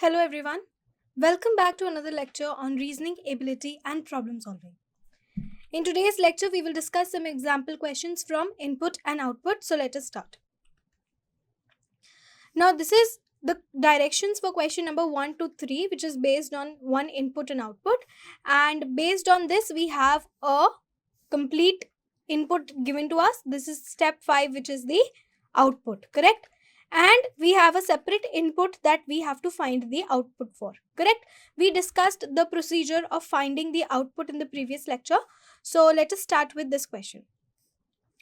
Hello everyone. Welcome back to another lecture on reasoning ability and problem solving. In today's lecture, we will discuss some example questions from input and output. So let us start. Now this is the directions for question number 1 to 3, which is based on one input and output. And based on this, we have a complete input given to us. This is step 5, which is the output, correct? And we have a separate input that we have to find the output for, correct? We discussed the procedure of finding the output in the previous lecture. So let us start with this question.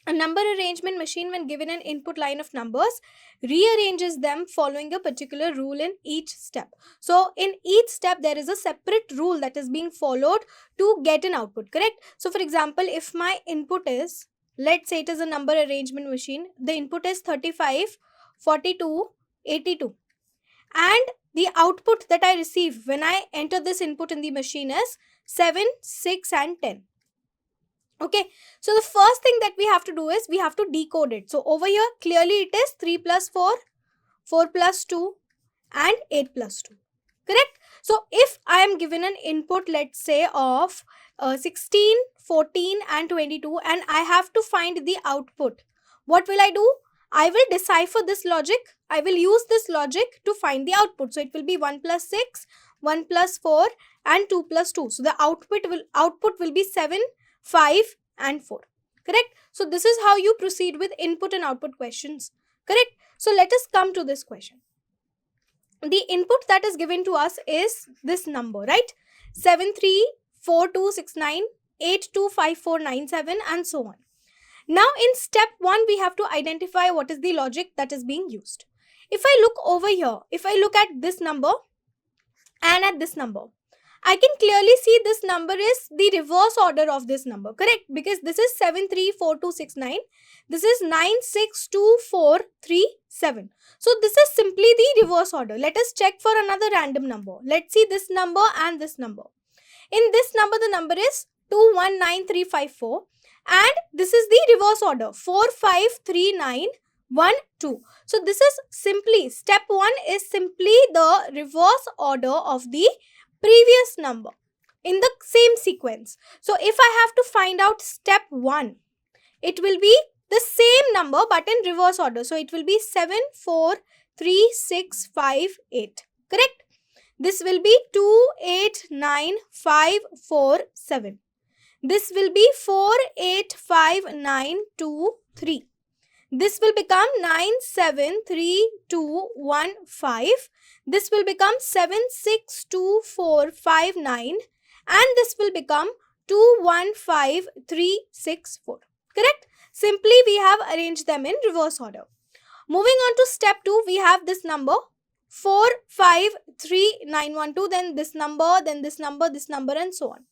A number arrangement machine, when given an input line of numbers, rearranges them following a particular rule in each step. So in each step, there is a separate rule that is being followed to get an output, correct? So for example, if my input is, let's say it is a number arrangement machine, the input is 35, 42, 82. And the output that I receive when I enter this input in the machine is 7, 6 and 10. Okay, so the first thing that we have to do is we have to decode it. So over here, clearly it is 3 plus 4, 4 plus 2 and 8 plus 2. Correct? So if I am given an input, let's say of 16, 14 and 22 and I have to find the output, what will I do? I will decipher this logic. I will use this logic to find the output. So it will be 1 plus 6, 1 plus 4 and 2 plus 2. So the output will be 7, 5 and 4. Correct? So this is how you proceed with input and output questions. Correct? So let us come to this question. The input that is given to us is this number, right? 734269, 825497 and so on. Now in step 1, we have to identify what is the logic that is being used. If I look over here, if I look at this number and at this number, I can clearly see this number is the reverse order of this number, correct? Because this is 734269. This is 962437. So this is simply the reverse order. Let us check for another random number. Let's see this number and this number. In this number, the number is 219354. And this is the reverse order, 453912. So this is simply, step 1 is simply the reverse order of the previous number in the same sequence. So if I have to find out step 1, it will be the same number but in reverse order. So it will be 74365 correct? This will be 289547. This will be 485923. This will become 973215. This will become 762459 and this will become 215364. Correct? Simply we have arranged them in reverse order. Moving on to step 2, we have this number 453912, then this number, then this number and so on.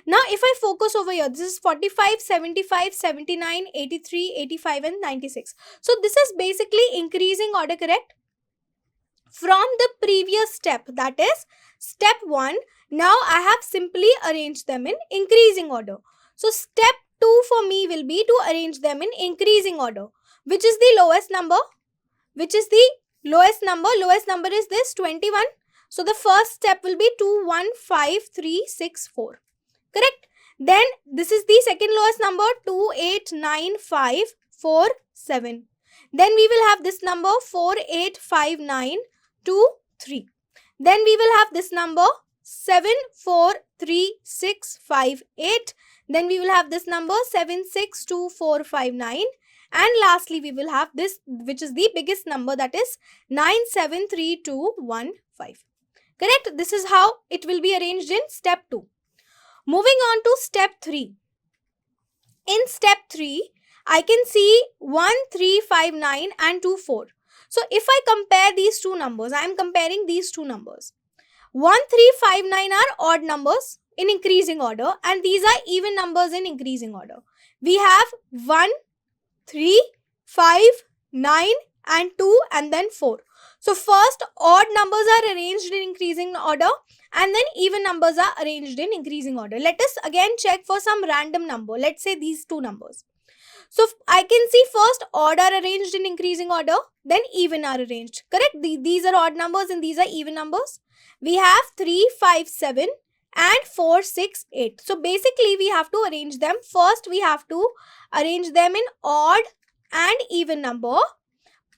Now if I focus over here, this is 45, 75, 79, 83, 85 and 96. So this is basically increasing order, correct? From the previous step, that is step 1, now I have simply arranged them in increasing order. So step 2 for me will be to arrange them in increasing order. Which is the lowest number? Which is the lowest number? Lowest number is this 21. So the first step will be 215364. Correct? Then this is the second lowest number 289547. Then we will have this number 485923. Then we will have this number 743658. Then we will have this number 762459. And lastly, we will have this, which is the biggest number, that is 973215. Correct? This is how it will be arranged in step 2. Moving on to step 3. In step 3, I can see 1359 and 24. So if I compare these two numbers, I am comparing these two numbers. 1359 are odd numbers in increasing order and these are even numbers in increasing order. We have 1, 3, 5, 9 and 2 and then 4. So first odd numbers are arranged in increasing order and then even numbers are arranged in increasing order. Let us again check for some random number. Let's say these two numbers. So I can see first odd are arranged in increasing order, then even are arranged. Correct? These are odd numbers and these are even numbers. We have 3, 5, 7 and 4, 6, 8. So basically we have to arrange them. First we have to arrange them in odd and even number.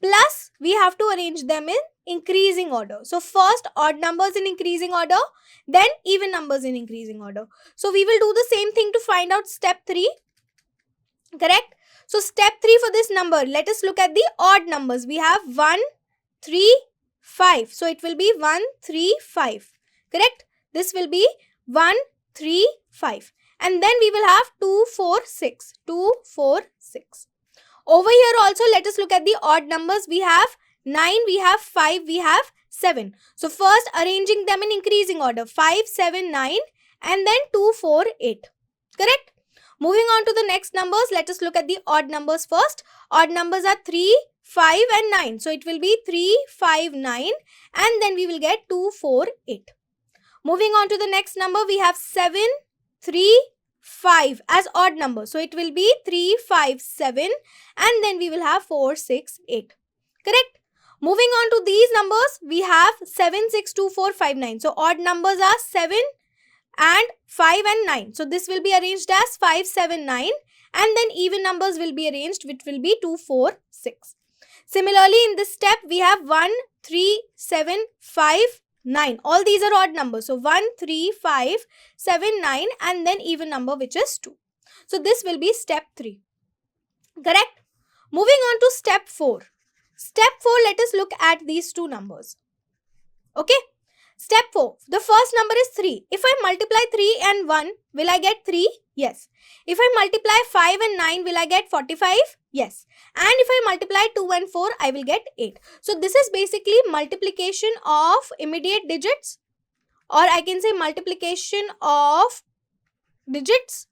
Plus we have to arrange them in increasing order. So first odd numbers in increasing order, then even numbers in increasing order. So we will do the same thing to find out step 3. Correct? So step 3 for this number, let us look at the odd numbers. We have 1, 3, 5. So it will be 1, 3, 5. Correct? This will be 1, 3, 5. And then we will have 2, 4, 6. 2, 4, 6. Over here also, let us look at the odd numbers. We have 9, we have 5, we have 7. So first arranging them in increasing order. 5, 7, 9 and then 2, 4, 8. Correct? Moving on to the next numbers, let us look at the odd numbers first. Odd numbers are 3, 5 and 9. So it will be 3, 5, 9 and then we will get 2, 4, 8. Moving on to the next number, we have 7, 3, 5 as odd number. So it will be 3, 5, 7 and then we will have 4, 6, 8. Correct? Moving on to these numbers, we have 7, 6, 2, 4, 5, 9. So odd numbers are 7 and 5 and 9. So this will be arranged as 5, 7, 9 and then even numbers will be arranged, which will be 2, 4, 6. Similarly, in this step, we have 1, 3, 7, 5, 9. All these are odd numbers. So 1, 3, 5, 7, 9 and then even number, which is 2. So this will be step 3. Correct? Moving on to step 4. Step 4, let us look at these two numbers. Okay? Step 4. The first number is 3. If I multiply 3 and 1, will I get 3? Yes. If I multiply 5 and 9, will I get 45? Yes. And if I multiply 2 and 4, I will get 8. So this is basically multiplication of immediate digits, or I can say multiplication of digits.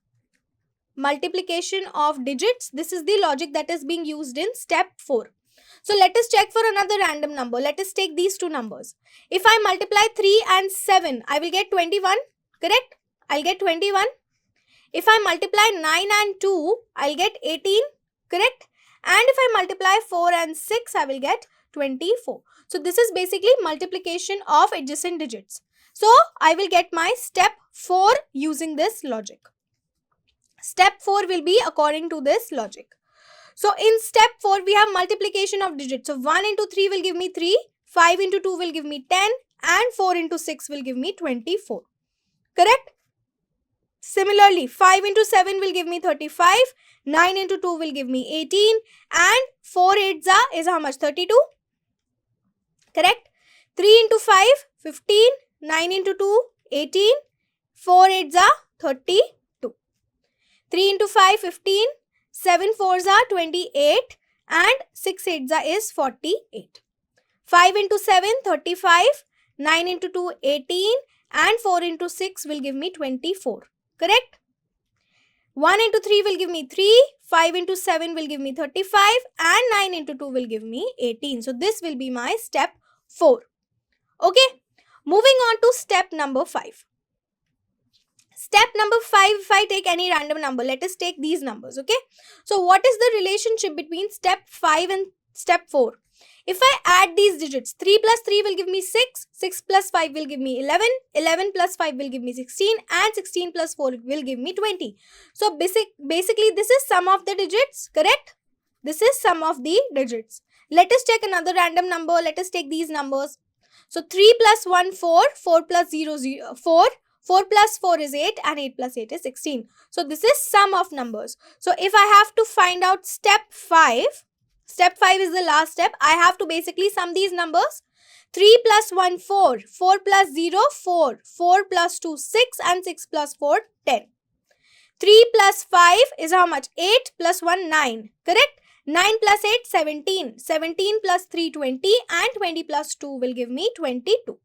Multiplication of digits. This is the logic that is being used in step 4. So let us check for another random number. Let us take these two numbers. If I multiply 3 and 7, I will get 21. Correct? I'll get 21. If I multiply 9 and 2, I'll get 18. Correct? And if I multiply 4 and 6, I will get 24. So this is basically multiplication of adjacent digits. So I will get my step 4 using this logic. Step 4 will be according to this logic. So in step 4, we have multiplication of digits. So 1 into 3 will give me 3, 5 into 2 will give me 10 and 4 into 6 will give me 24. Correct? Similarly, 5 into 7 will give me 35, 9 into 2 will give me 18 and 4 8s is how much? 32. Correct? 3 into 5, 15, 9 into 2, 18, 4 8s 32. 3 into 5, 15. 7 4s are 28 and 6 8s is 48. 5 into 7, 35, 9 into 2, 18 and 4 into 6 will give me 24. Correct? 1 into 3 will give me 3, 5 into 7 will give me 35 and 9 into 2 will give me 18. So this will be my step 4. Okay? Moving on to step number 5. Step number 5, if I take any random number, let us take these numbers, okay? So what is the relationship between step 5 and step 4? If I add these digits, 3 plus 3 will give me 6, 6 plus 5 will give me 11, 11 plus 5 will give me 16 and 16 plus 4 will give me 20. So basically this is sum of the digits, correct? This is sum of the digits. Let us check another random number. Let us take these numbers. So 3 plus 1, 4, 4 plus 0, 0 4. 4 plus 4 is 8 and 8 plus 8 is 16. So this is sum of numbers. So if I have to find out step 5, step 5 is the last step. I have to basically sum these numbers. 3 plus 1, 4. 4 plus 0, 4. 4 plus 2, 6 and 6 plus 4, 10. 3 plus 5 is how much? 8 plus 1, 9. Correct? 9 plus 8, 17. 17 plus 3, 20 and 20 plus 2 will give me 22.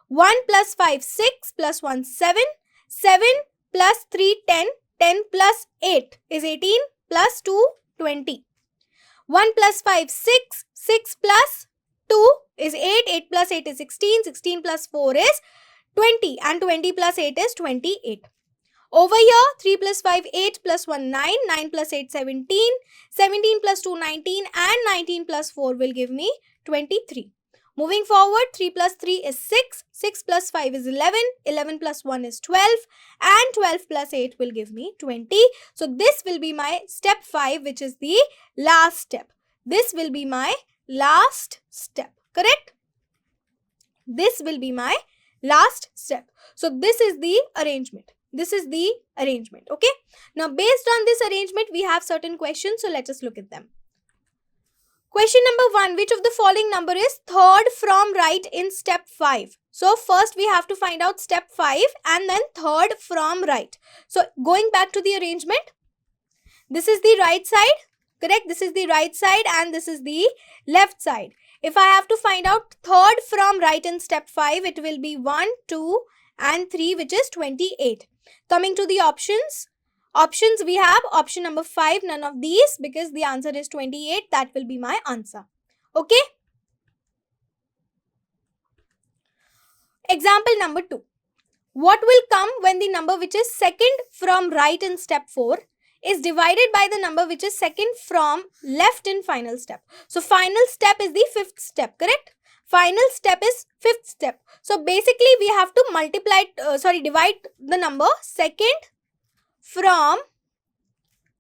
1 plus 5, 6 plus 1, 7, 7 plus 3, 10, 10 plus 8 is 18 plus 2, 20. 1 plus 5, 6, 6 plus 2 is 8, 8 plus 8 is 16, 16 plus 4 is 20 and 20 plus 8 is 28. Over here, 3 plus 5, 8 plus 1, 9, 9 plus 8, 17, 17 plus 2, 19 and 19 plus 4 will give me 23. Moving forward, 3 plus 3 is 6, 6 plus 5 is 11, 11 plus 1 is 12 and 12 plus 8 will give me 20. So this will be my step 5, which is the last step. This will be my last step, correct? This will be my last step. So this is the arrangement. This is the arrangement, okay? Now based on this arrangement, we have certain questions, so let us look at them. Question number 1, which of the following number is third from right in step 5? So first we have to find out step 5 and then third from right. So going back to the arrangement, this is the right side, correct? This is the right side and this is the left side. If I have to find out third from right in step 5, it will be 1, 2 and 3, which is 28. Coming to the options. Options, we have option number 5, none of these, because the answer is 28. That will be my answer. Okay. Example number 2. What will come when the number which is second from right in step 4 is divided by the number which is second from left in final step? So final step is the fifth step, correct? Final step is fifth step. So basically we have to divide the number second from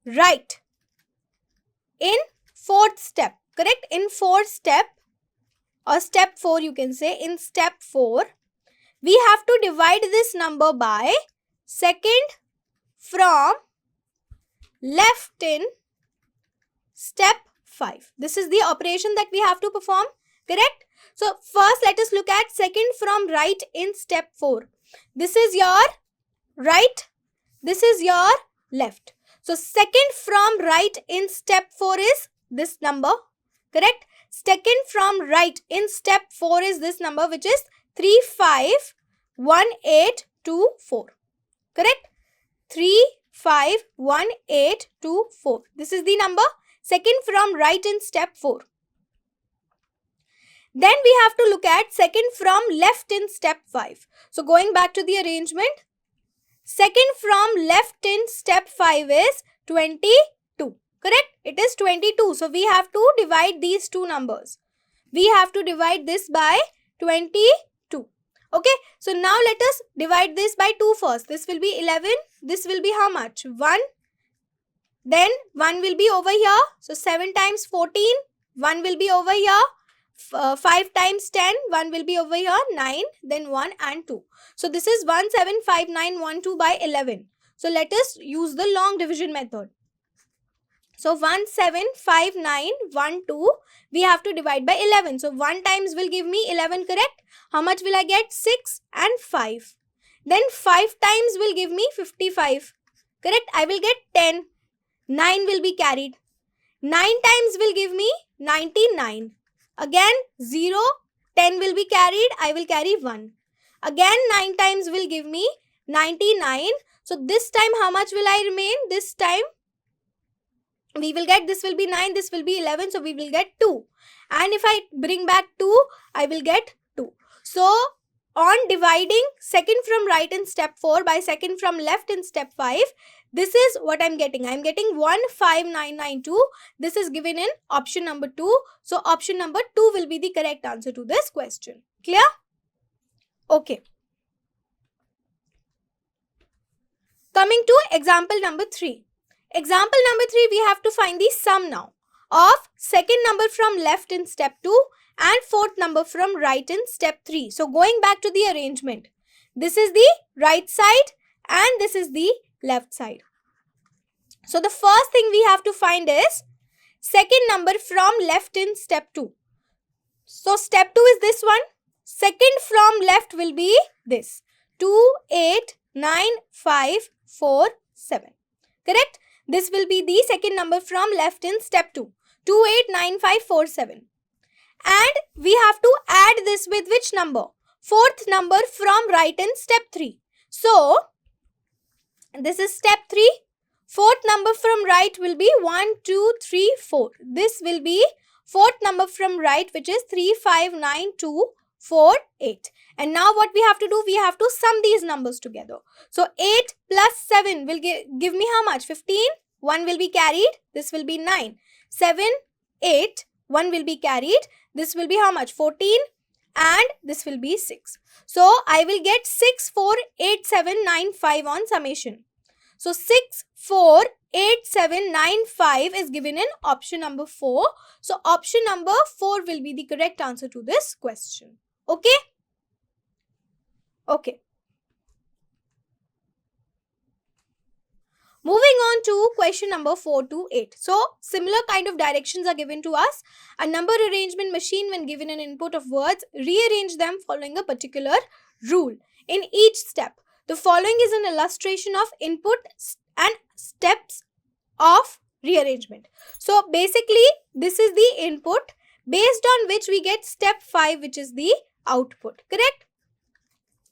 right in fourth step, correct? In fourth step or step 4, you can say in step 4, we have to divide this number by second from left in step 5. This is the operation that we have to perform, correct? So first let us look at second from right in step 4. This is your right, this is your left. So second from right in step 4 is this number, correct? Second from right in step 4 is this number, which is 351824, correct? 351824. This is the number second from right in step 4. Then we have to look at second from left in step 5. So going back to the arrangement, second from left in step 5 is 22, correct? It is 22. So we have to divide these two numbers. We have to divide this by 22. Okay. So now let us divide this by 2 first. This will be 11. This will be how much? 1. Then 1 will be over here. So 7 times 14. 1 will be over here. 5 times 10, 1 will be over here, 9, then 1 and 2. So this is 175912 by 11. So let us use the long division method. So 175912 we have to divide by 11. So 1 times will give me 11, correct? How much will I get? 6 and 5. Then 5 times will give me 55, correct? I will get 10. 9 will be carried. 9 times will give me 99. Again 0, 10 will be carried, I will carry 1. Again 9 times will give me 99. So this time how much will I remain? This time we will get, this will be 9, this will be 11, so we will get 2. And if I bring back 2, I will get 2. So on dividing second from right in step 4 by second from left in step 5, this is what I'm getting. I'm getting 15992. This is given in option number 2. So option number 2 will be the correct answer to this question. Clear? Okay. Coming to example number 3. Example number 3, we have to find the sum now of second number from left in step 2 and fourth number from right in step 3. So going back to the arrangement, this is the right side and this is the left side. So the first thing we have to find is second number from left in step 2. So step 2 is this one. Second from left will be this 289547. Correct? This will be the second number from left in step 2. 289547. And we have to add this with which number? Fourth number from right in step 3. So this is step 3. Fourth number from right will be 1, 2, 3, 4. This will be fourth number from right, which is 3592 4, 8. And now what we have to do? We have to sum these numbers together. So 8 plus 7 will give me how much? 15. 1 will be carried. This will be 9. 7, 8. 1 will be carried. This will be how much? 14. And this will be 6. So I will get 6, 4, 8, 7, 9, 5 on summation. So 6, 4, 8, 7, 9, 5 is given in option number 4. So option number 4 will be the correct answer to this question. Okay? Okay. Moving on to question number 4 to 8. So, similar kind of directions are given to us. A number arrangement machine, when given an input of words, rearrange them following a particular rule. In each step, the following is an illustration of input and steps of rearrangement. So, basically, this is the input based on which we get step 5, which is the output. Correct?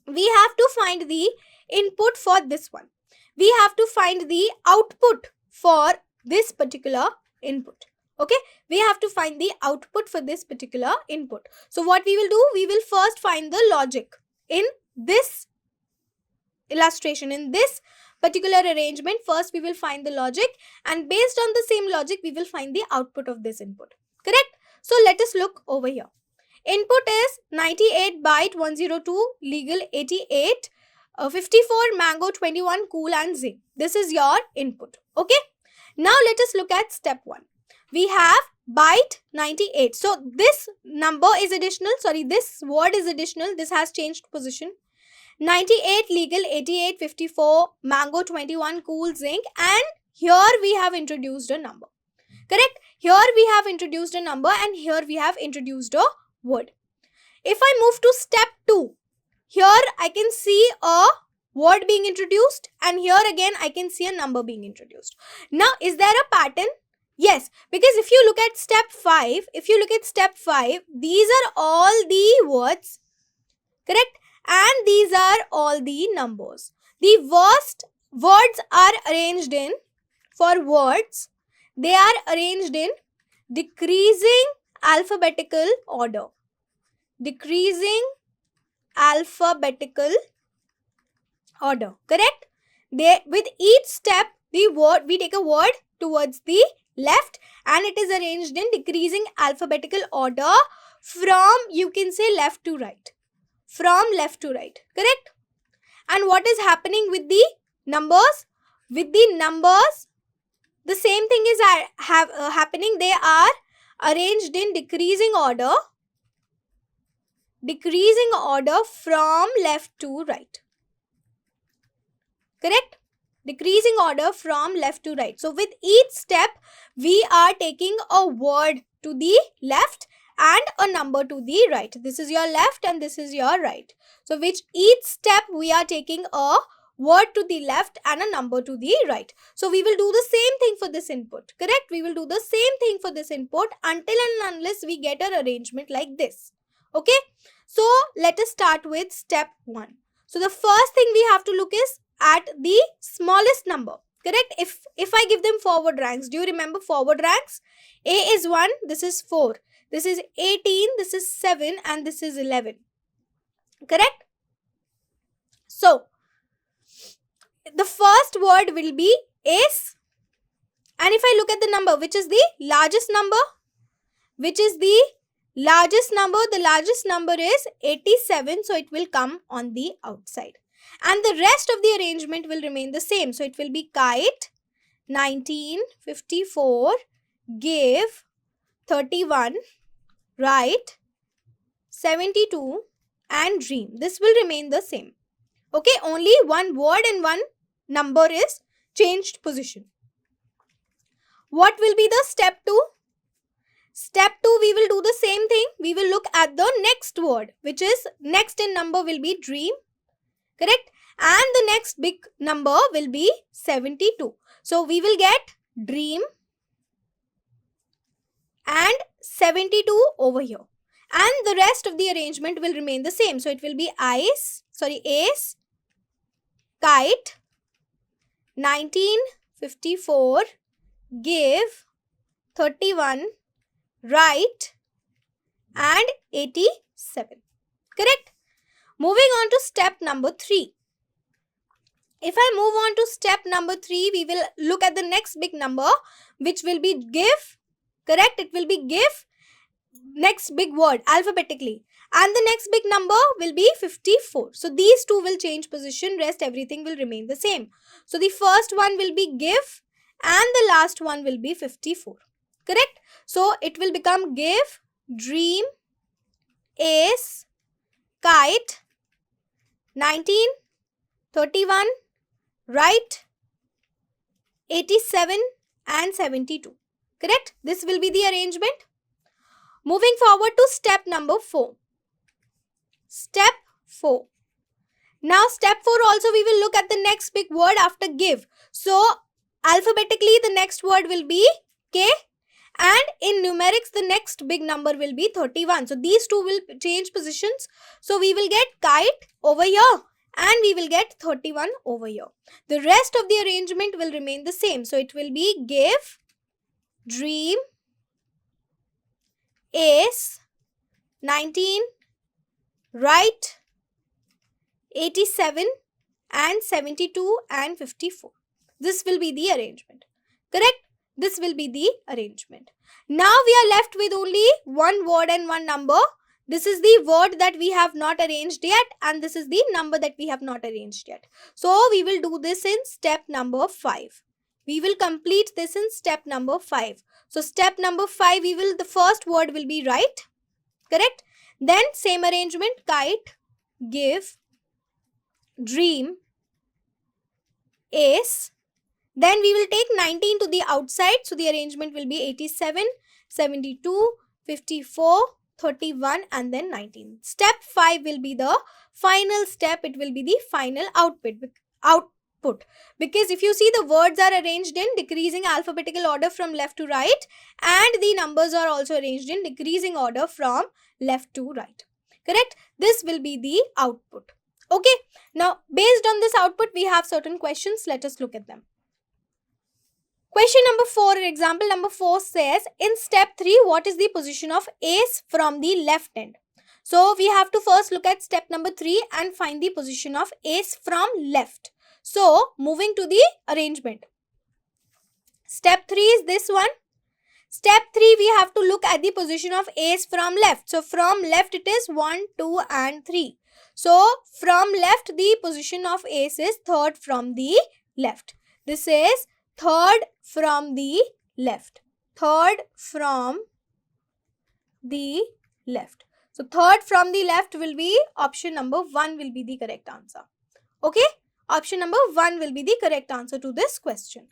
We have to find the input for this one. We have to find the output for this particular input. Okay, we have to find the output for this particular input. So what we will do, we will first find the logic in this illustration, in this particular arrangement. First we will find the logic, and based on the same logic we will find the output of this input. Correct? So let us look over here. Input is 98 byte 102 legal 88 54 mango 21 cool and zinc. This is your input. Okay. Now let us look at step 1. We have byte 98. So this number is additional. Sorry, this word is additional. This has changed position. 98 legal 88 54 mango 21 cool zinc, and here we have introduced a number. Correct? Here we have introduced a number, and here we have introduced a word. If I move to step 2, here I can see a word being introduced, and here again I can see a number being introduced. Now, is there a pattern? Yes, because if you look at step 5, these are all the words, correct? And these are all the numbers. The worst words are arranged in, for words, they are arranged in decreasing alphabetical order. Decreasing alphabetical order. Correct? With each step, we take a word towards the left, and it is arranged in decreasing alphabetical order from, you can say, left to right. From left to right. Correct? And what is happening with the numbers? With the numbers, the same thing is happening. They are arranged in decreasing order. Decreasing order from left to right. Correct? Decreasing order from left to right. So with each step, we are taking a word to the left and a number to the right. This is your left and this is your right. So with each step, we are taking a word to the left and a number to the right. So we will do the same thing for this input. Correct? We will do the same thing for this input until and unless we get an arrangement like this. Okay? So let us start with step 1. So the first thing we have to look is at the smallest number. Correct? If I give them forward ranks, do you remember forward ranks? A is 1, this is 4, this is 18, this is 7, and this is 11. Correct? So the first word will be ace, and if I look at the number, which is the largest number? The largest number is 87, so it will come on the outside. And the rest of the arrangement will remain the same. So it will be kite, 19, 54, give, 31, write, 72, and dream. This will remain the same. Okay, only one word and one number is changed position. What will be the step 2? Step 2, we will do the same thing. We will look at the next word, which is next in number will be dream. Correct? And the next big number will be 72. So we will get dream and 72 over here. And the rest of the arrangement will remain the same. So it will be ace, kite, 19, 54, give, 31, write, and 87. Correct? Moving on to step number 3. If I move on to step number 3, we will look at the next big number, which will be give. Correct? It will be give, next big word alphabetically. And the next big number will be 54. So these two will change position, rest everything will remain the same. So the first one will be give and the last one will be 54. Correct? So it will become give, dream, ace, kite, 19, 31, right, 87 and 72. Correct? This will be the arrangement. Moving forward to step number 4. Step 4. Now step 4 also we will look at the next big word after give. So alphabetically the next word will be K and in numerics the next big number will be 31. So these two will change positions. So we will get kite over here and we will get 31 over here. The rest of the arrangement will remain the same. So it will be give, dream, ace, 19, right, 87 and 72 and 54. This will be the arrangement. Correct? This will be the arrangement. Now we are left with only one word and one number. This is the word that we have not arranged yet and this is the number that we have not arranged yet. So we will do this in step number 5. We will complete this in step number 5. So step number 5, the first word will be right. Correct? Then same arrangement, kite, give, dream, ace. Then we will take 19 to the outside. So the arrangement will be 87, 72, 54, 31 and then 19. Step 5 will be the final step. It will be the final output. Because if you see, the words are arranged in decreasing alphabetical order from left to right and the numbers are also arranged in decreasing order from left to right. Correct? This will be the output. Okay. Now, based on this output, we have certain questions. Let us look at them. Question number 4, example number 4 says, in step 3, what is the position of ace from the left end? So, we have to first look at step number 3 and find the position of ace from left. So, moving to the arrangement. Step 3 is this one. Step 3, we have to look at the position of ace from left. So, from left it is 1, 2 and 3. So, from left the position of ace is third from the left. This is third from the left. Third from the left. So, third from the left will be option number 1 will be the correct answer. Okay? Option number 1 will be the correct answer to this question.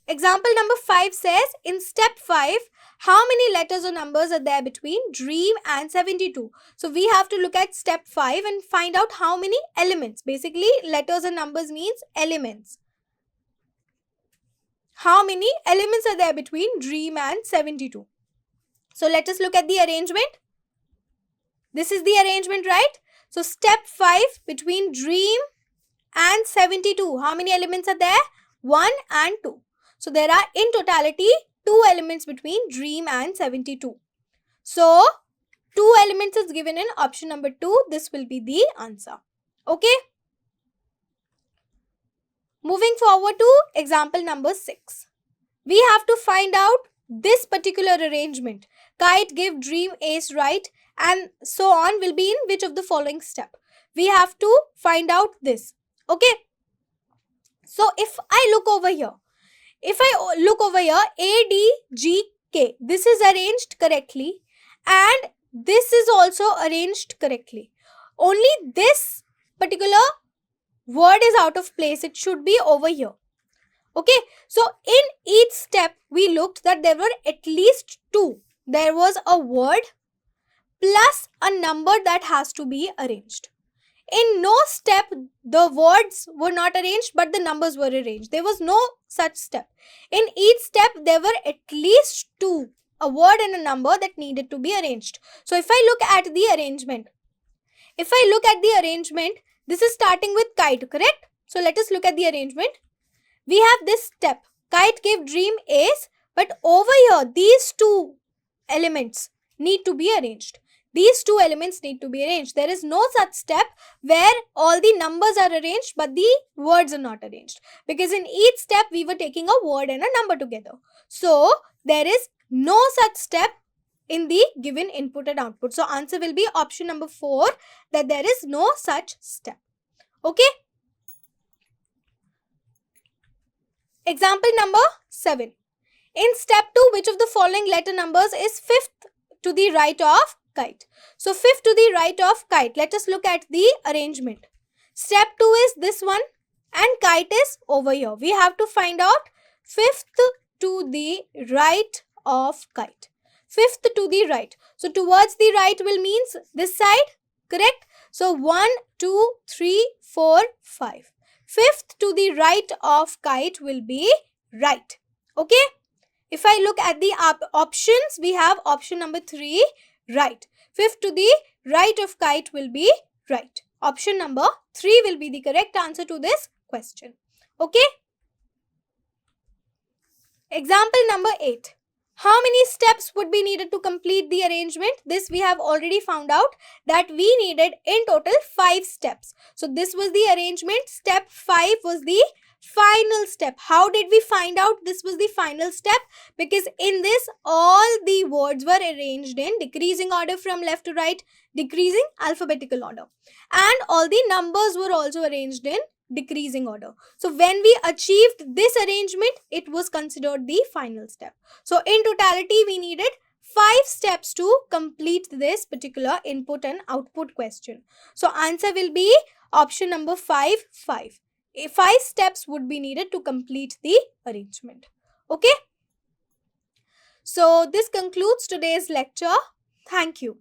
Example number 5 says, in step 5, how many letters or numbers are there between dream and 72? So, we have to look at step 5 and find out how many elements. Basically, letters and numbers means elements. How many elements are there between dream and 72? So, let us look at the arrangement. This is the arrangement, right? So, step 5 between dream and 72. How many elements are there? 1 and 2. So, there are in totality 2 elements between dream and 72. So, 2 elements is given in option number 2. This will be the answer. Okay. Moving forward to example number 6. We have to find out this particular arrangement. Kite, give, dream, ace, right and so on will be in which of the following step. We have to find out this. Okay. So, if I look over here, A, D, G, K, this is arranged correctly and this is also arranged correctly. Only this particular word is out of place. It should be over here. Okay. So, in each step, we looked that there were at least 2. There was a word plus a number that has to be arranged. In no step, the words were not arranged, but the numbers were arranged. There was no such step. In each step, there were at least 2, a word and a number that needed to be arranged. So, if I look at the arrangement, this is starting with kite, correct? So, let us look at the arrangement. We have this step, kite, give, dream, ace, but over here, these 2 elements need to be arranged. these two elements need to be arranged. There is no such step where all the numbers are arranged but the words are not arranged, because in each step we were taking a word and a number together. So there is no such step in the given input and output. So answer will be option number 4, that there is no such step. Okay. Example number 7. In step 2, which of the following letter numbers is 5th to the right of kite? So 5th to the right of kite. Let us look at the arrangement. Step 2 is this one and kite is over here. We have to find out 5th to the right of kite. 5th to the right. So towards the right will means this side, correct? So 1, 2, 3, 4, 5. 5th to the right of kite will be right. Okay. If I look at the options, we have option number 3, right. 5th to the right of kite will be right. Option number 3 will be the correct answer to this question. Okay. Example number 8. How many steps would be needed to complete the arrangement? This we have already found out that we needed in total 5 steps. So this was the arrangement. Step 5 was the final step. How did we find out this was the final step? Because in this all the words were arranged in decreasing order from left to right, decreasing alphabetical order, and all the numbers were also arranged in decreasing order. So when we achieved this arrangement, it was considered the final step. So in totality we needed 5 steps to complete this particular input and output question. So answer will be option number 5, 5. 5 steps would be needed to complete the arrangement. Okay. So this concludes today's lecture. Thank you.